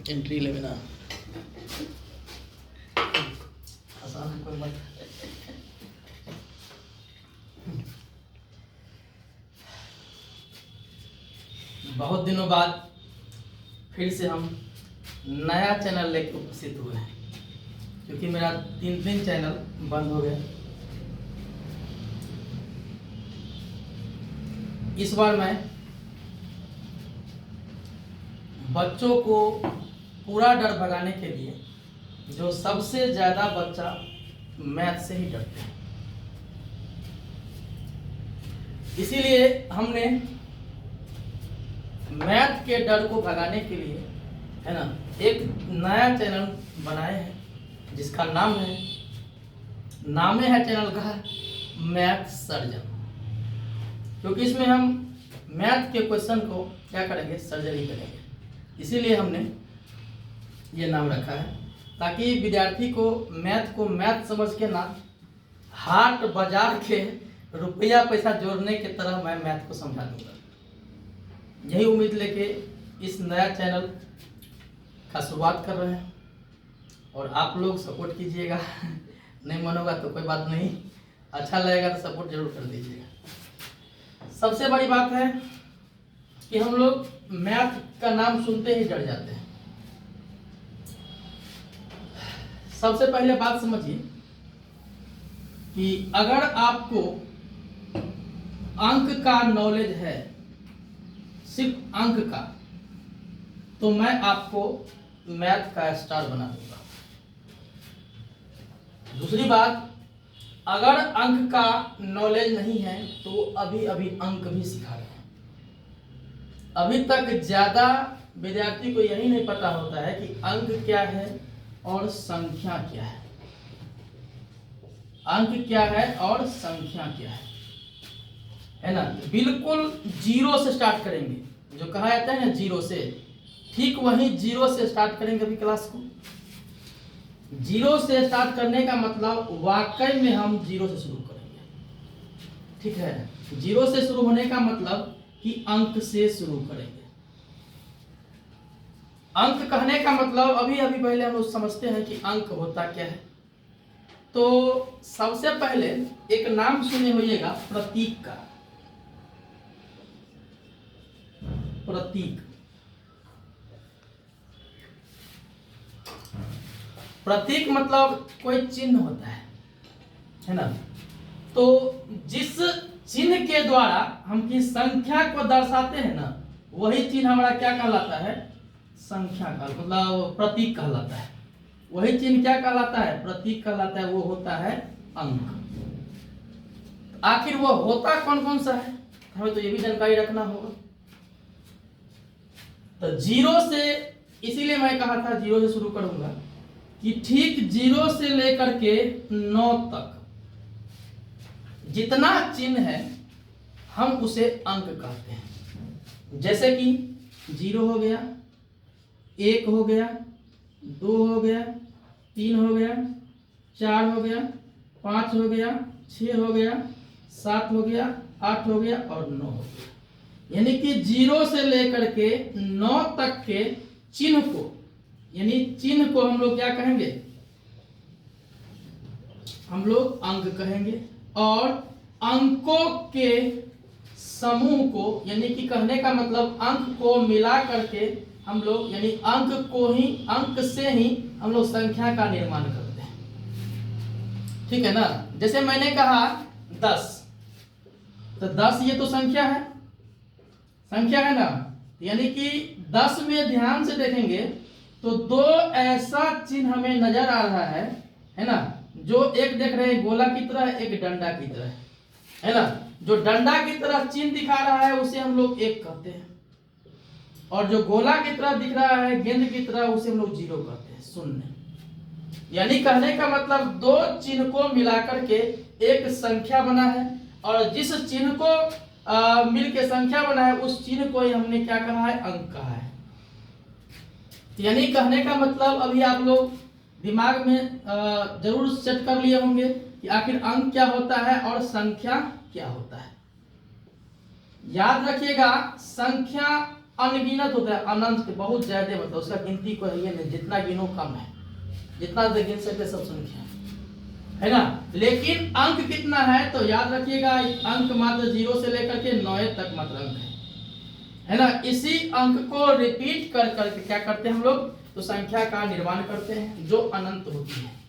Entry लेवे ना आसान कोई मत। बहुत दिनों बाद फिर से हम नया चैनल लेकर उपस्थित हुए हैं, क्योंकि मेरा 3 चैनल बंद हो गया। इस बार मैं बच्चों को पूरा डर भगाने के लिए, जो सबसे ज्यादा बच्चा मैथ से ही डरते हैं, इसीलिए हमने मैथ के डर को भगाने के लिए, है ना, एक नया चैनल बनाए हैं जिसका नाम है चैनल का मैथ सर्जन। क्योंकि इसमें हम मैथ के क्वेश्चन को क्या करेंगे, सर्जरी करेंगे। इसीलिए हमने ये नाम रखा है, ताकि विद्यार्थी को मैथ समझ के ना हाट बाजार के रुपया पैसा जोड़ने के तरह मैं मैथ को समझा दूंगा। यही उम्मीद लेके इस नया चैनल का शुरुआत कर रहे हैं, और आप लोग सपोर्ट कीजिएगा। नहीं मन होगा तो कोई बात नहीं, अच्छा लगेगा तो सपोर्ट जरूर कर दीजिएगा। सबसे बड़ी बात है कि हम लोग मैथ का नाम सुनते ही डर जाते हैं। सबसे पहले बात समझिए कि अगर आपको अंक का नॉलेज है, सिर्फ अंक का, तो मैं आपको मैथ का स्टार बना दूंगा। दूसरी बात, अगर अंक का नॉलेज नहीं है तो अभी अंक भी सिखा रहे हैं। अभी तक ज्यादा विद्यार्थी को यही नहीं पता होता है कि अंक क्या है और संख्या क्या है। अंक क्या है और संख्या क्या है ना। बिल्कुल जीरो से स्टार्ट करेंगे, जो कहा जाता है ना जीरो से, ठीक वही जीरो से स्टार्ट करेंगे अभी क्लास को। जीरो से स्टार्ट करने का मतलब वाकई में हम जीरो से शुरू करेंगे, ठीक है। जीरो से शुरू होने का मतलब कि अंक से शुरू करेंगे। अंक कहने का मतलब अभी पहले हम लोग समझते हैं कि अंक होता क्या है। तो सबसे पहले एक नाम सुने होइएगा प्रतीक का। प्रतीक मतलब कोई चिन्ह होता है ना। तो जिस चिन्ह के द्वारा हम किस संख्या को दर्शाते हैं ना, वही चिन्ह हमारा क्या कहलाता है, संख्या का मतलब प्रतीक कहलाता है। वही चिन्ह क्या कहलाता है, प्रतीक कहलाता है। वो होता है अंक। आखिर वो होता कौन कौन सा है, हमें तो ये भी जानकारी रखना होगा। तो जीरो से, इसीलिए मैं कहा था जीरो से शुरू करूंगा, कि ठीक जीरो से लेकर के 9 तक जितना चिन्ह है हम उसे अंक कहते हैं। जैसे कि 0 हो गया, 1 हो गया, 2 हो गया, 3 हो गया, 4 हो गया, 5 हो गया, 6 हो गया, 7 हो गया, 8 हो गया और 9 हो गया। यानी कि 0 से लेकर के 9 तक के चिन्ह को, यानी चिन्ह को हम लोग क्या कहेंगे, हम लोग अंक कहेंगे। और अंकों के समूह को, यानी कि कहने का मतलब अंक को मिला करके हम लोग, यानी अंक से ही हम लोग संख्या का निर्माण करते हैं, ठीक है ना। जैसे मैंने कहा 10, तो 10 ये तो संख्या है ना। यानी कि 10 में ध्यान से देखेंगे तो 2 ऐसा चिन्ह हमें नजर आ रहा है ना। जो एक देख रहे हैं गोला की तरह, एक डंडा की तरह, है ना। जो डंडा की तरह चिन्ह दिखा रहा है उसे हम लोग 1 कहते हैं, और जो गोला की तरह दिख रहा है गेंद की तरह, उसे हम लोग 0 कहते हैं, शून्य। यानी कहने का मतलब 2 चिन्ह को मिलाकर के एक संख्या बना है, और जिस चिन्ह को मिलके संख्या बना है उस चिन्ह को ही हमने क्या कहा है, अंक कहा है। यानी कहने का मतलब अभी आप लोग दिमाग में जरूर सेट कर लिए होंगे कि आखिर अंक क्या होता है और संख्या क्या होता है। याद रखिएगा, संख्या अनगिनत होता है, अनंत बहुत ज्यादा, मतलब उसका गिनती कोई ये नहीं, जितना गिनो कम है, जितना गिन सकते सब संख्या है ना। लेकिन अंक कितना है तो याद रखिएगा, अंक मात्र 0 से लेकर के 9 तक मात्र अंक है ना। इसी अंक को रिपीट कर करके क्या करते हैं हम लोग, तो संख्या का निर्माण करते हैं जो अनंत होती है।